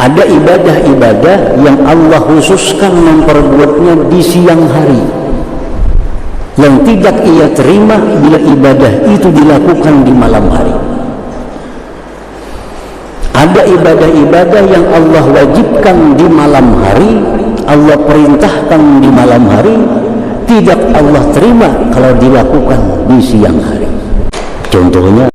Ada ibadah-ibadah yang Allah khususkan memperbuatnya di siang hari, yang tidak ia terima bila ibadah itu dilakukan di malam hari. Ada ibadah-ibadah yang Allah wajibkan di malam hari, Allah perintahkan di malam hari, tidak Allah terima kalau dilakukan di siang hari. Contohnya,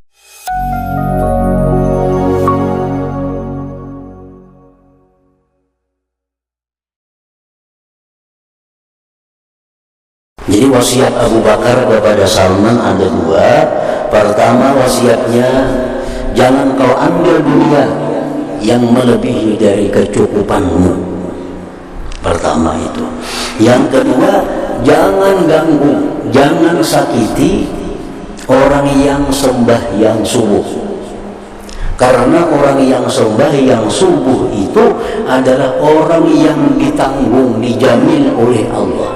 jadi wasiat Abu Bakar kepada Salman ada dua. Pertama, wasiatnya, jangan kau ambil dunia yang melebihi dari kecukupanmu. Pertama itu. Yang kedua, jangan ganggu, jangan sakiti orang yang sembahyang subuh. Karena orang yang sembahyang subuh itu adalah orang yang ditanggung, dijamin oleh Allah.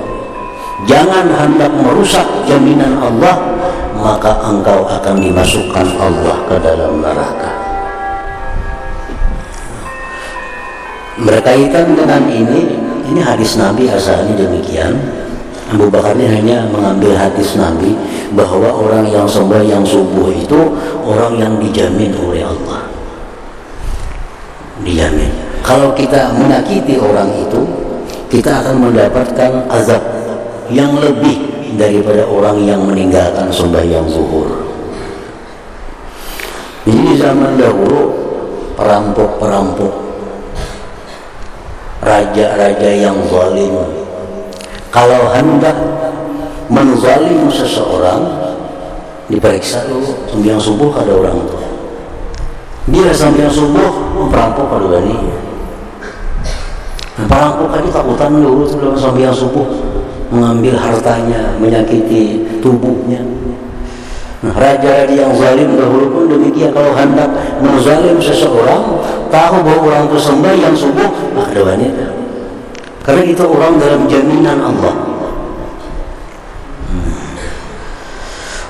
Jangan hendak merusak jaminan Allah, maka engkau akan dimasukkan Allah ke dalam neraka. Berkaitan dengan ini hadis Nabi asalnya demikian. Abu Bakar ini hanya mengambil hadis Nabi bahwa orang yang sembahyang subuh itu orang yang dijamin oleh Allah. Dijamin. Kalau kita menyakiti orang itu, kita akan mendapatkan azab yang lebih daripada orang yang meninggalkan sembahyang zuhur. Jadi di zaman dahulu perampok-perampok, raja-raja yang zalim, kalau hendak menzalim seseorang, diperiksa dulu sembahyang subuh ada orang itu. Dia sembahyang subuh, perampok pada berani. Nah, perampok tadi takutan dulu sebelum sembahyang subuh, mengambil hartanya, menyakiti tubuhnya. Nah, raja-raja yang zalim dahulu pun demikian. Kalau hendak menzalim seseorang, tahu bahwa orang itu sembahyang subuh, maka ada wanita. Karena itu orang dalam jaminan Allah.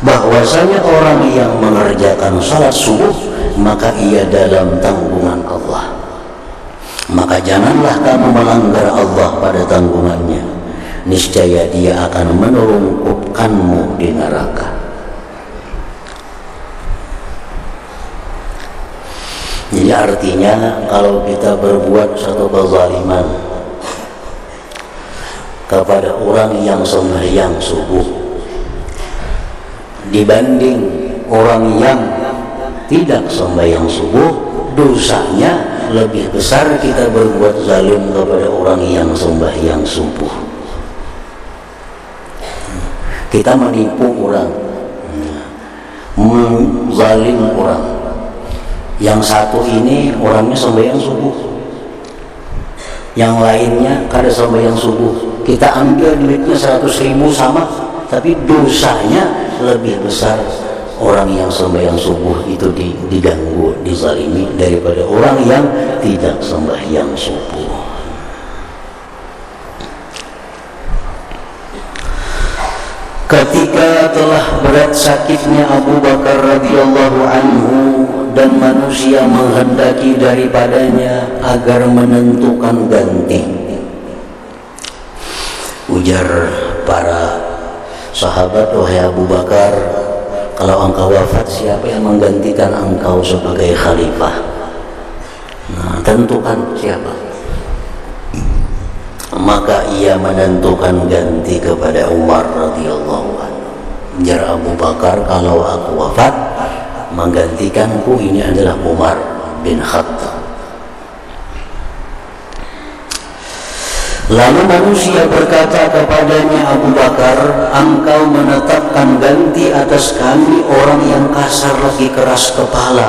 Bahwasanya orang yang mengerjakan salat subuh, maka ia dalam tanggungan Allah. Maka janganlah kamu melanggar Allah pada tanggungannya. Niscaya dia akan menurunkanmu di neraka. Jadi artinya kalau kita berbuat satu kezaliman kepada orang yang sembahyang subuh dibanding orang yang tidak sembahyang subuh, dosanya lebih besar kita berbuat zalim kepada orang yang sembahyang subuh. Kita menipu orang, menzalim orang. Yang satu ini orangnya sembahyang subuh, yang lainnya kada sembahyang subuh. Kita ambil duitnya 100.000 sama, tapi dosanya lebih besar orang yang sembahyang subuh itu diganggu, dizalimi daripada orang yang tidak sembahyang subuh. Ketika telah berat sakitnya Abu Bakar radhiyallahu anhu dan manusia menghendaki daripadanya agar menentukan ganti, ujar para sahabat, wahai Abu Bakar, kalau engkau wafat, siapa yang menggantikan engkau sebagai khalifah? Nah, tentukan siapa. Maka ia menentukan ganti kepada Umar radhiyallahu anhu. Ujar Abu Bakar, kalau aku wafat, menggantikanku ini adalah Umar bin Khattab. Lalu manusia berkata kepadanya, Abu Bakar, engkau menetapkan ganti atas kami orang yang kasar lagi keras kepala.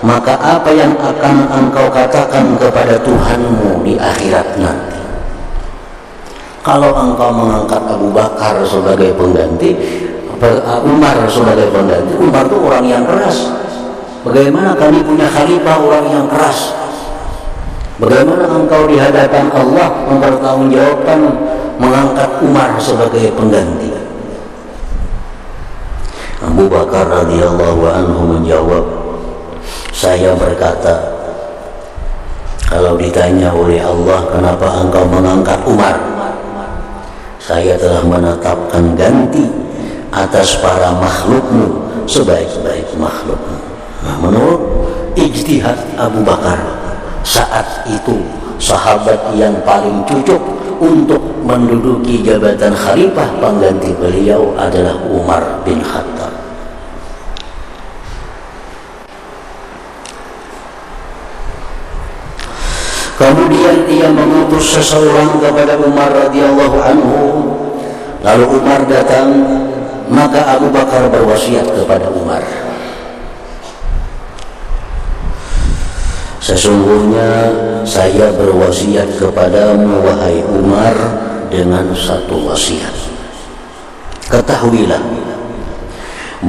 Maka apa yang akan engkau katakan kepada Tuhanmu di akhirat nanti? Kalau engkau mengangkat Abu Bakar sebagai pengganti, Umar sebagai pengganti, Umar itu orang yang keras. Bagaimana kami punya khalifah orang yang keras? Bagaimana engkau di hadapan Allah mempertanggungjawabkan mengangkat Umar sebagai pengganti? Abu Bakar radhiyallahu anhu menjawab, saya berkata, Kalau ditanya oleh Allah, kenapa engkau mengangkat Umar? Saya telah menetapkan ganti atas para makhlukmu sebaik-baik makhlukmu. Nah, menurut ijtihad Abu Bakar, saat itu sahabat yang paling cocok untuk menduduki jabatan khalifah pengganti beliau adalah Umar bin Khattab. Kemudian ia mengutus seseorang kepada Umar radhiyallahu anhu. Lalu Umar datang, maka Abu Bakar berwasiat kepada Umar, sesungguhnya saya berwasiat kepadamu wahai Umar dengan satu wasiat. Ketahuilah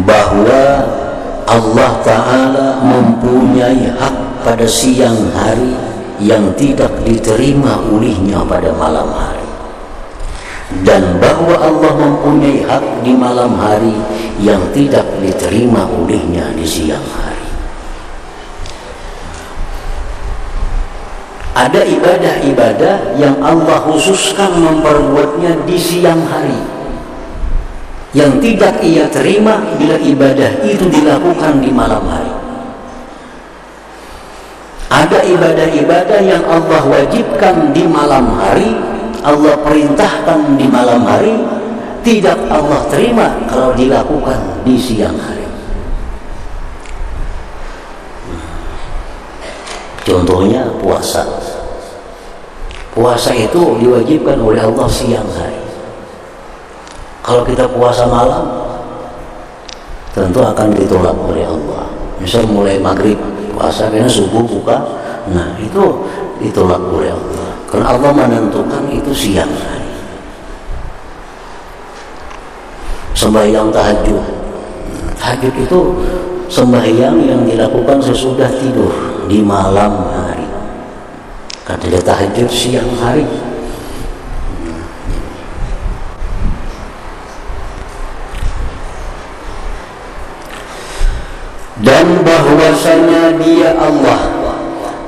bahwa Allah Ta'ala mempunyai hak pada siang hari yang tidak diterima olehnya pada malam hari, dan bahwa Allah mempunyai hak di malam hari yang tidak diterima olehnya di siang hari. Ada ibadah-ibadah yang Allah khususkan memperbuatnya di siang hari, yang tidak ia terima bila ibadah itu dilakukan di malam hari. Ada ibadah-ibadah yang Allah wajibkan di malam hari, Allah perintahkan di malam hari, tidak Allah terima kalau dilakukan di siang hari. Contohnya puasa. Puasa itu diwajibkan oleh Allah siang hari. Kalau kita puasa malam, tentu akan ditolak oleh Allah. Misal mulai maghrib puasa, karena subuh buka, nah itu ditolak oleh Allah, karena Allah menentukan itu siang hari. Sembahyang tahajud, tahajud itu sembahyang yang dilakukan sesudah tidur di malam hari. Karena tahajud siang hari. Dan bahwasanya Dia Allah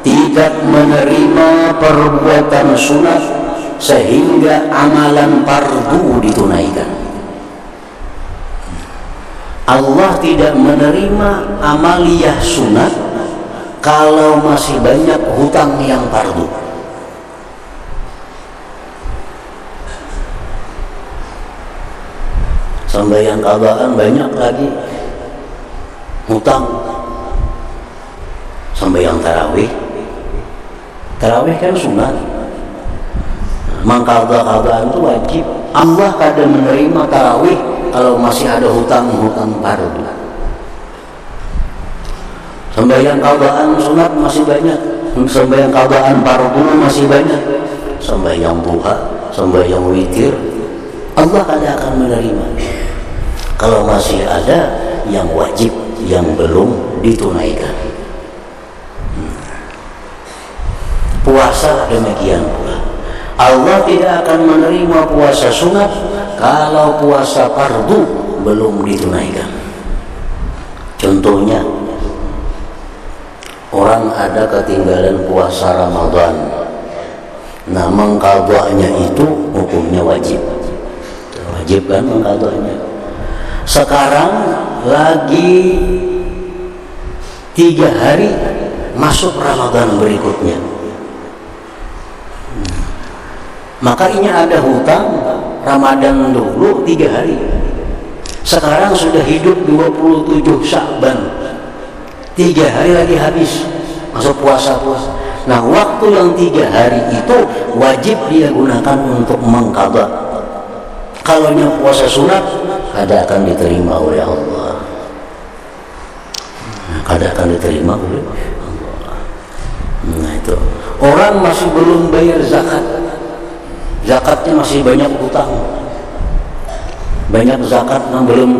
tidak menerima perbuatan sunat sehingga amalan fardu ditunaikan. Allah tidak menerima amaliyah sunat kalau masih banyak hutang yang fardu. Sembahyang qadaan banyak lagi hutang. Sembahyang tarawih kan sunat, mangkada-kadaan itu wajib. Allah kadang menerima tarawih kalau masih ada hutang-hutang fardu. Sembahyang qadaan sunat masih banyak, sembahyang qadaan fardu masih banyak. Sembahyang duha, sembahyang witir, Allah kadang akan menerima kalau masih ada yang wajib yang belum ditunaikan. Puasa demikian pula, Allah tidak akan menerima puasa sunat kalau puasa fardu belum ditunaikan. Contohnya, orang ada ketinggalan puasa Ramadan, nah mengqadanya itu hukumnya wajib kan mengqadanya. Sekarang lagi 3 hari masuk Ramadan berikutnya, maka ini ada hutang Ramadan dulu 3 hari. Sekarang sudah hidup 27 Sya'ban, 3 hari lagi habis masuk puasa. Nah, waktu yang 3 hari itu wajib dia gunakan untuk mengqadha. Kalau yang puasa sunat kada akan diterima oleh Allah, kada akan diterima oleh Allah. Nah itu, orang masih belum bayar zakat, zakatnya masih banyak hutang, banyak zakat yang belum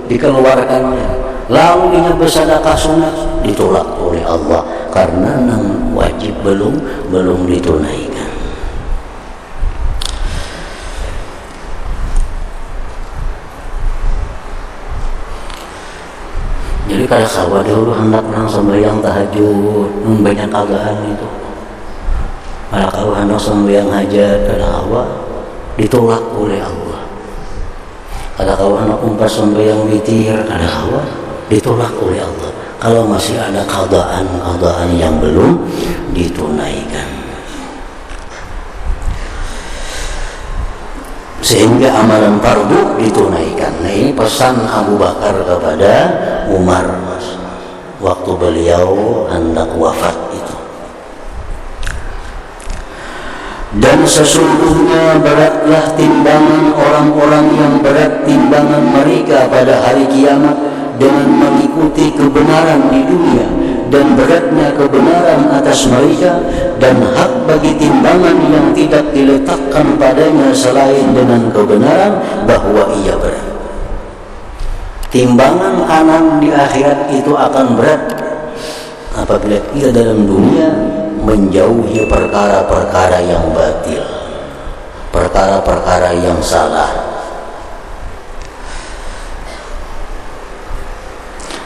dikeluarkannya, lalu dia bersedekah sunat, ditolak oleh Allah karena nang wajib belum ditunaikan. Jadi kada sabar dulu hendak nang sembahyang tahajud, banyak keadaan itu. Kalau kau hendak sembahyang hajat kada awak ditolak oleh Allah. Kalau kau hendak umpah sembahyang witir kada awak ditolak oleh Allah. Kalau masih ada qadaan yang belum ditunaikan, sehingga amalan fardu ditunaikan. Nah, ini pesan Abu Bakar kepada Umar waktu beliau hendak wafat itu. Dan sesungguhnya beratlah timbangan orang-orang yang berat timbangan mereka pada hari kiamat dengan mengikuti kebenaran di dunia, dan beratnya kebenaran atas mereka, dan hak bagi timbangan yang tidak diletakkan padanya selain dengan kebenaran bahwa ia berat. Timbangan kanan di akhirat itu akan berat apabila kita dalam dunia menjauhi perkara-perkara yang batil, perkara-perkara yang salah.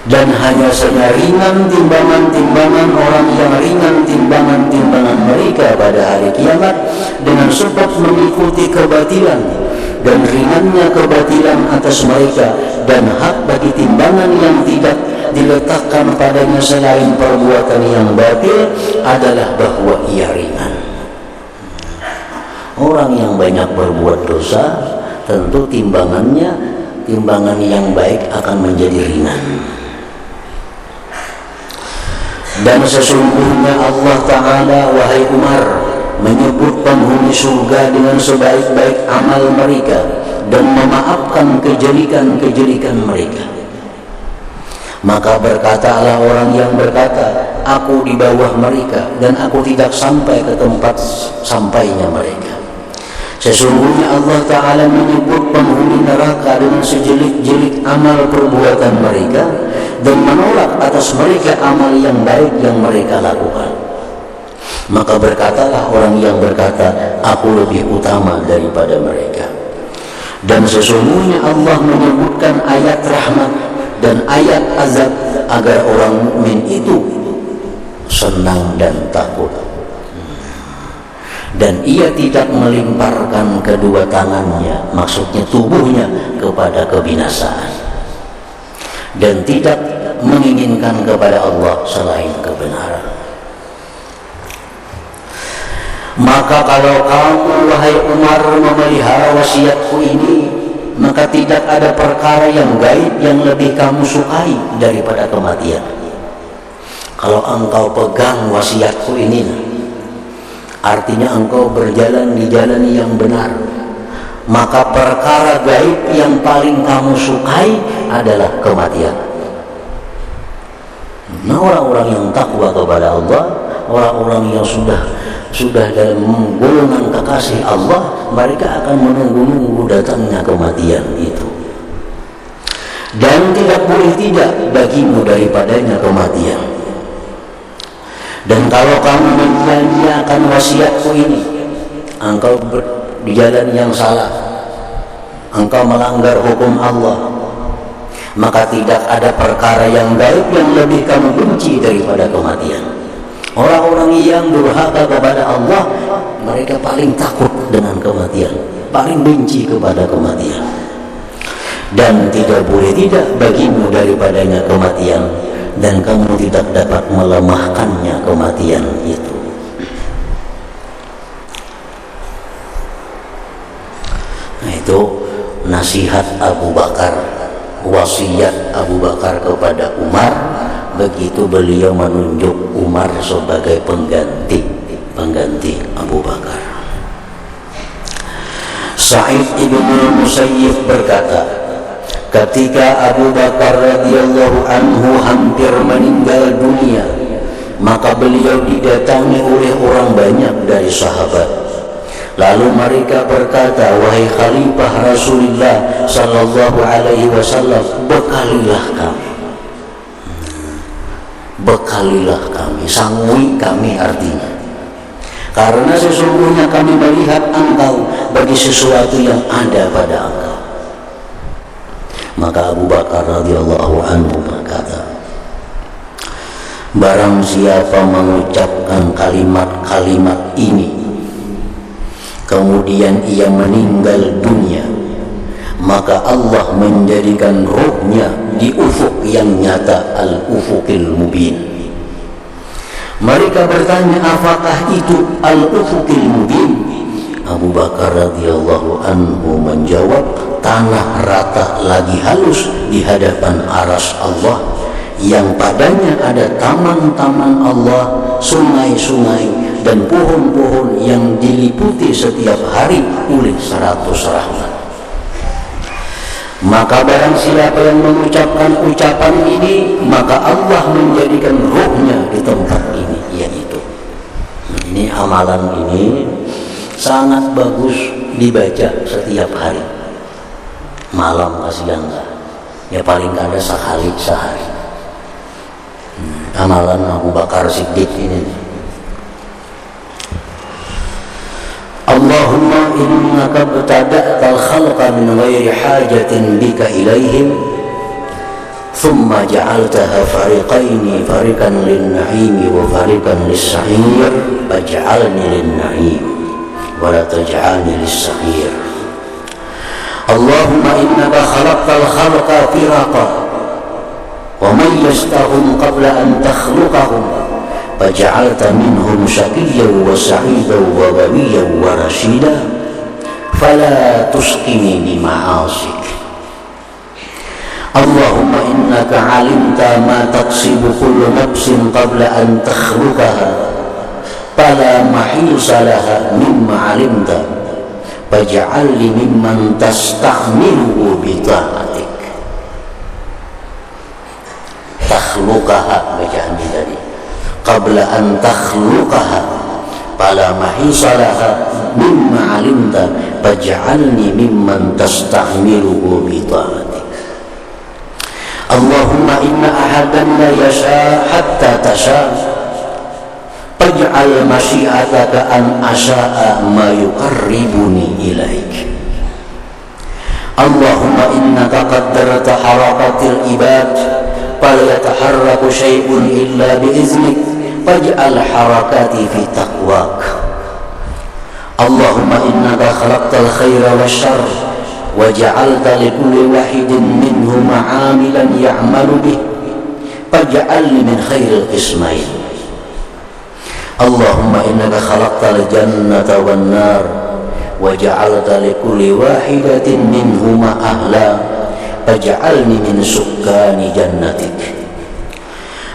Dan hanya saja ringan timbangan-timbangan orang yang ringan timbangan-timbangan mereka pada hari kiamat dengan sebab mengikuti kebatilan, dan ringannya kebatilan atas mereka, dan hak bagi timbangan yang tidak diletakkan padanya selain perbuatan yang batil adalah bahwa ia ringan. Orang yang banyak berbuat dosa tentu timbangan yang baik akan menjadi ringan. Dan sesungguhnya Allah Ta'ala, wahai Umar, menyebut penghuni surga dengan sebaik-baik amal mereka dan memaafkan kejelikan-kejelikan mereka. Maka berkatalah orang yang berkata, aku di bawah mereka dan aku tidak sampai ke tempat sampainya mereka. Sesungguhnya Allah Ta'ala menyebut penghuni neraka dengan sejelik-jelik amal perbuatan mereka dan menolak atas mereka amal yang baik yang mereka lakukan. Maka berkatalah orang yang berkata, aku lebih utama daripada mereka. Dan sesungguhnya Allah menyebutkan ayat rahmat dan ayat azab agar orang mukmin itu senang dan takut. Dan ia tidak melimparkan kedua tangannya, maksudnya tubuhnya, kepada kebinasaan, dan tidak menginginkan kepada Allah selain kebenaran. Maka kalau kamu, wahai Umar, memelihara wasiatku ini, maka tidak ada perkara yang gaib yang lebih kamu sukai daripada kematian. Kalau engkau pegang wasiatku ini, artinya engkau berjalan di jalan yang benar, maka perkara gaib yang paling kamu sukai adalah kematian. Nah, orang-orang yang takwa kepada Allah, orang-orang yang sudah dalam golongan kekasih Allah, mereka akan menunggu-nunggu datangnya kematian itu. Dan tidak boleh tidak bagimu daripadanya kematian. Dan kalau kamu menyanyiakan wasiatku ini, engkau di jalan yang salah, engkau melanggar hukum Allah, maka tidak ada perkara yang gaib yang lebih kamu benci daripada kematian. Orang-orang yang durhaka kepada Allah, mereka paling takut dengan kematian, paling benci kepada kematian. Dan tidak boleh tidak bagimu daripadanya kematian, dan kamu tidak dapat melemahkannya kematian itu. Nah, itu nasihat Abu Bakar, wasiat Abu Bakar kepada Umar begitu beliau menunjuk Umar sebagai pengganti Abu Bakar. Sa'id ibn Musayyib berkata, ketika Abu Bakar radhiyallahu anhu hampir meninggal dunia, maka beliau didatangi oleh orang banyak dari sahabat. Lalu mereka berkata, wahai Khalifah Rasulullah sallallahu alaihi wasallam, bekalilah kami, sangui kami artinya. Karena sesungguhnya kami melihat engkau bagi sesuatu yang ada pada engkau. Maka Abu Bakar radhiyallahu anhu berkata, Barang siapa mengucapkan kalimat-kalimat ini kemudian ia meninggal dunia, maka Allah menjadikan ruhnya di ufuk yang nyata, al-ufukil mubin. Mereka bertanya, apakah itu al-ufukil mubin? Abu Bakar radhiyallahu anhu menjawab, tanah rata lagi halus di hadapan arsy Allah, yang padanya ada taman-taman Allah, sungai-sungai dan pohon-pohon yang diliputi setiap hari oleh 100 rahmat. Maka barang siapa yang mengucapkan ucapan ini, maka Allah menjadikan ruhnya di tempat ini, yaitu. Ini amalan ini sangat bagus dibaca setiap hari. Malam kasihan enggak? Ya paling kada sekali sehari. Amalan Abu Bakar Siddiq ini. Allahumma innaka btada'tal khalqa min ghairi hajatin bika ilaihim thumma ja'altaha fariqaini, fariqan lin-na'imi wa fariqan lis-sa'ir, faj'alni lin-na'im wa la taj'alni lis-sa'ir. Allahumma innaka khalaqtal khalqa firaqa wa mayyaztahum qabla an takhluqahum faja'alta minhum syaqiyyan wa sa'idan wa ghawiyyan wa rashida fala tusqini bi ma'asik. Allahumma innaka 'alimta ma taqsibu kullu nafsin qabla an takhluqaha fala mahisa laha mimma 'alimta faj'alni mimman tasta'milu bi ta'atik. Takhluqaha bacaan tadi, qabla an takhluqaha fala mahisalaha mimma 'alimta faj'alni mimman tasta'miluhu bi ta'atik. Allahumma inna ahadan la yasha hatta tasha faj'al masyiataka an asha'a ma yuqarribuni ilaik. Allahumma innaka qaddarta harakatil ibad fala yataharraku syai'un illa biiznik faj'al harakati fi taqwak. Allahumma innaka khalaqtal khaira wasyarr wa ja'alta likulli wahidin minhuma 'amilan ya'malu bih faj'alni min khairil qismain. Allahumma innaka khalaqtal jannata wan nar wa ja'alta likulli wahidatin minhuma ahla faj'alni min sukkani jannatik.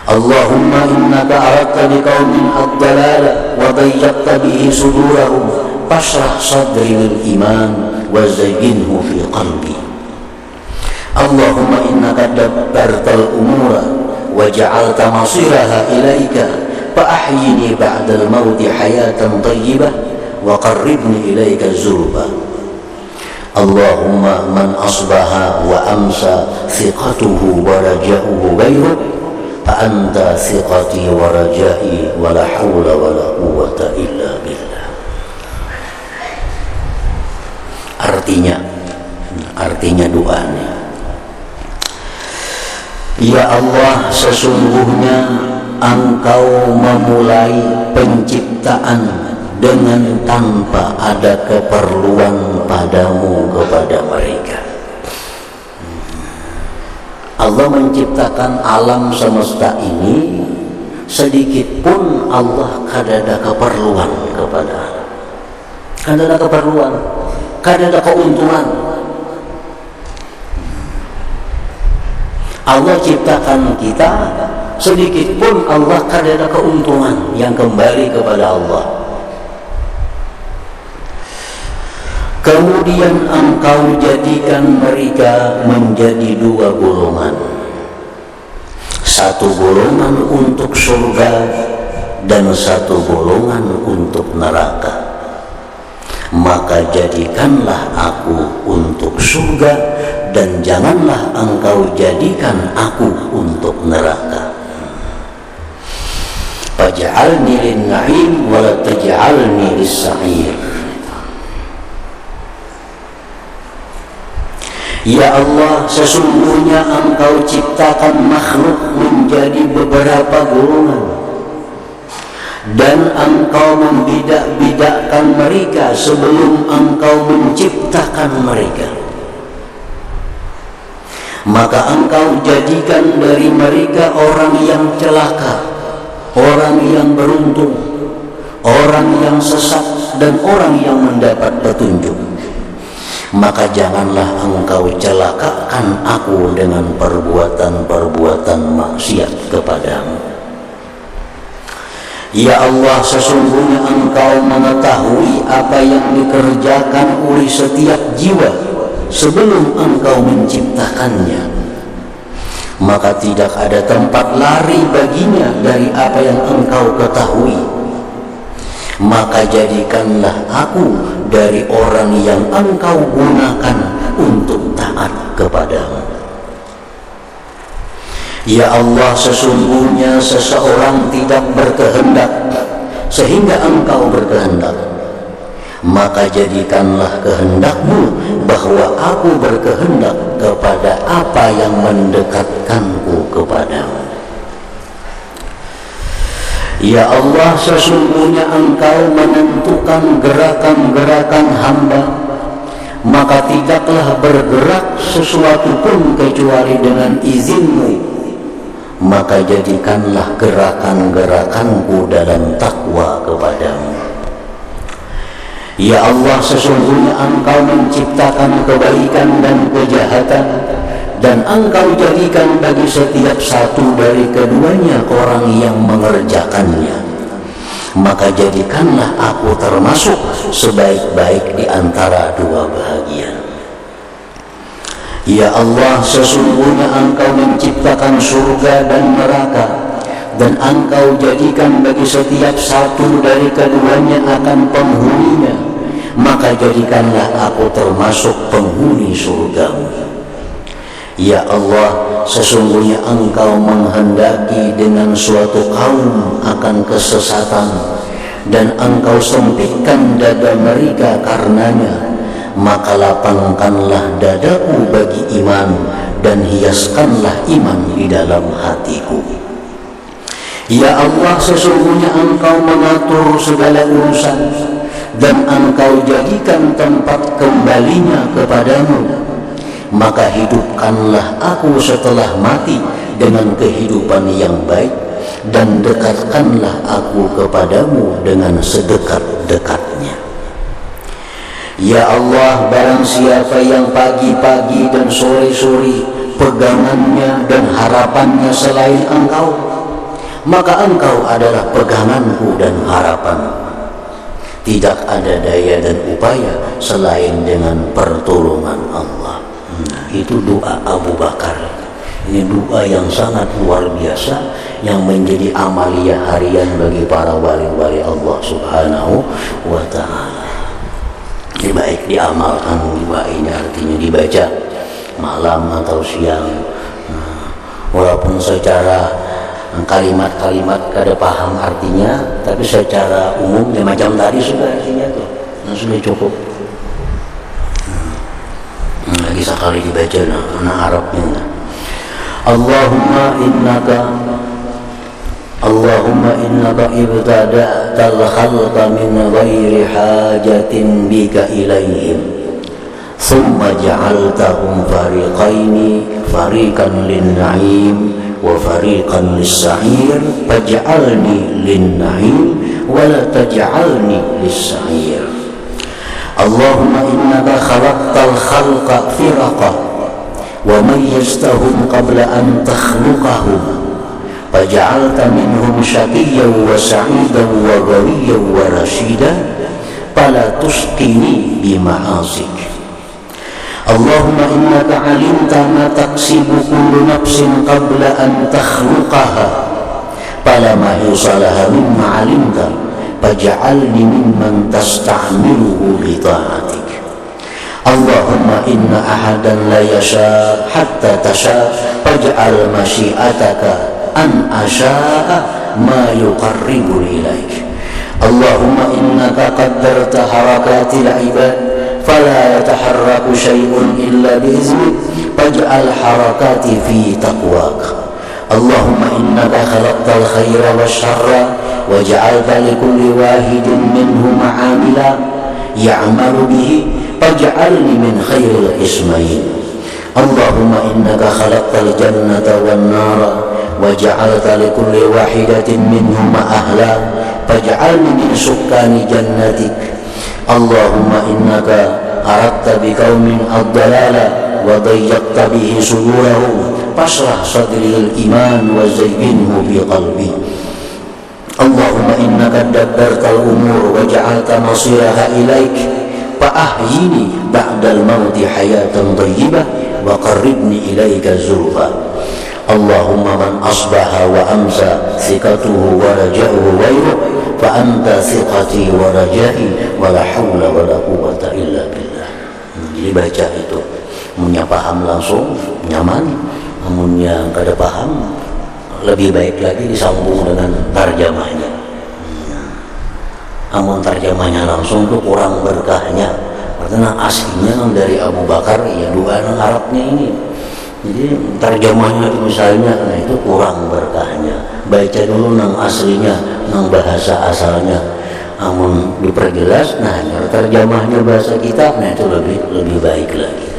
Allahumma innaka aradta biqaumin ad-dalala wa dayyaqta bihi sudurahum fashrah sadri lil iman wa zayyinhu fi qalbi. Allahumma innaka dabbartal umura wa ja'alta masiraha ilaika fa ahyini ba'dal mauti hayatan thayyibah wa qarribni ilaika zulfa. Allahumma man asbaha wa amsa thiqatuhu wa raja'uhu ghayruk fa anta thiqati wa raja'i wa la hawla wa la quwwata illa billah. Artinya doanya, ya Allah, sesungguhnya Engkau memulai penciptaan dengan tanpa ada keperluan padamu kepada mereka. Allah menciptakan alam semesta ini, sedikit pun Allah kada ada keperluan kepada alam, kada ada keperluan, kada ada keuntungan. Allah ciptakan kita, sedikit pun Allah kada ada keuntungan yang kembali kepada Allah. Kemudian Engkau jadikan mereka menjadi dua golongan, satu golongan untuk surga dan satu golongan untuk neraka. Maka jadikanlah aku untuk surga dan janganlah Engkau jadikan aku untuk neraka. Faj'alni lin-na'im wa la taj'alni lis-sa'ir. Ya Allah, sesungguhnya Engkau ciptakan makhluk menjadi beberapa golongan, dan Engkau membidak-bidakkan mereka sebelum Engkau menciptakan mereka. Maka Engkau jadikan dari mereka orang yang celaka, orang yang beruntung, orang yang sesat, dan orang yang mendapat petunjuk. Maka janganlah Engkau celakakan aku dengan perbuatan-perbuatan maksiat kepadamu. Ya Allah, sesungguhnya Engkau mengetahui apa yang dikerjakan oleh setiap jiwa sebelum Engkau menciptakannya. Maka tidak ada tempat lari baginya dari apa yang Engkau ketahui. Maka jadikanlah aku dari orang yang Engkau gunakan untuk taat kepadamu. Ya Allah, sesungguhnya seseorang tidak berkehendak sehingga Engkau berkehendak. Maka jadikanlah kehendakmu bahwa aku berkehendak kepada apa yang mendekatkanku kepadamu. Ya Allah, sesungguhnya Engkau menentukan gerakan-gerakan hamba, maka tidaklah bergerak sesuatu pun kecuali dengan izin-Mu. Maka jadikanlah gerakan-gerakanku dalam takwa kepadamu. Ya Allah, sesungguhnya Engkau menciptakan kebaikan dan kejahatan, dan Engkau jadikan bagi setiap satu dari keduanya orang yang mengerjakannya. Maka jadikanlah aku termasuk sebaik-baik di antara dua bahagian. Ya Allah, sesungguhnya Engkau menciptakan surga dan neraka, dan Engkau jadikan bagi setiap satu dari keduanya akan penghuninya. Maka jadikanlah aku termasuk penghuni surga-Mu. Ya Allah, sesungguhnya Engkau menghendaki dengan suatu kaum akan kesesatan, dan Engkau sempitkan dada mereka karenanya. Maka lapangkanlah dadaku bagi iman, dan hiaskanlah iman di dalam hatiku. Ya Allah, sesungguhnya Engkau mengatur segala urusan, dan Engkau jadikan tempat kembalinya kepadamu. Maka hidupkanlah aku setelah mati dengan kehidupan yang baik, dan dekatkanlah aku kepadamu dengan sedekat-dekatnya. Ya Allah, barang siapa yang pagi-pagi dan sore-sore pegangannya dan harapannya selain Engkau, maka Engkau adalah peganganku dan harapanku. Tidak ada daya dan upaya selain dengan pertolongan Allah. Itu doa Abu Bakar. Ini doa yang sangat luar biasa, yang menjadi amalia harian bagi para wali-wali Allah Subhanahu wa ta'ala. Ini baik diamalkan doa ini, artinya dibaca malam atau siang. Walaupun secara kalimat-kalimat kada paham artinya, tapi secara umum ya macam tadi sudah artinya tuh, sudah cukup. Lagi sekali dibaca anak Arabnya. Allahumma innaka ibtada'tal khalqa min ghairi hajatin bika ilayhim, thumma ja'altahum fariqan lin-na'im wa fariqan lis-sa'ir, faj'alni lin-na'im wa la taj'alni lis-sa'ir. Allahumma innaka khalaqtal khalqa firaqa wa mayyaztahum qabla an takhluqahum, faja'alta minhum syaqiyyan wa sa'idan wa ghawiyyan wa rasyidan, fala tusqini bima'asik. Allahumma innaka 'alimta ma taksibu kullu nafsin qabla an takhluqaha, fala ma yusalaha mimma 'alimta, faj'alni mimman tasta'miluhu li ta'atik. Allahumma inna ahadan la yasha hatta tasha, faj'al masyiataka an asha'a ma yuqarribu ilaik. Allahumma innaka qaddarta harakatil ibad fala yataharraku syai'un illa bi'izni faj'al harakati fi taqwak. Allahumma innaka khalaqtal khaira wasyarra waja'alta likulli wahidin minhum amila ya'malu bihi faj'alni min khairil ismain. Allahumma innaka khalaqtal jannata wan nara waja'alta likulli wahidatin minhum ahla faj'alni min sukkani jannatik. Allahumma innaka aradta biqaumin ad-dalala wa dayyaqta bihi sudurahum fasrah sadril iman wa zayyinhu bi qalbi. Allahumma innaka dabbartal umur wa ja'alta masiraha ilaik fa ahyini ba'dal mauti hayatan thayyibah wa qarribni ilaika zulfa. Allahumma man asbaha wa amsa thiqatuhu wa raja'uhu ghairuh fa anta thiqati wa raja'i wa la hawla wa la quwwata illa billah. Jadi baca itu, punya paham langsung nyaman, namun yang kada paham lebih baik lagi disambung dengan tarjamahnya. Namun tarjamahnya langsung itu kurang berkahnya, karena aslinya dari Abu Bakar ya dua Arabnya ini. Jadi tarjamahnya misalnya nah itu kurang berkahnya. Baca dulu nang aslinya, nang bahasa asalnya. Namun diperjelas, nah tarjamahnya bahasa kita, nah itu lebih baik lagi.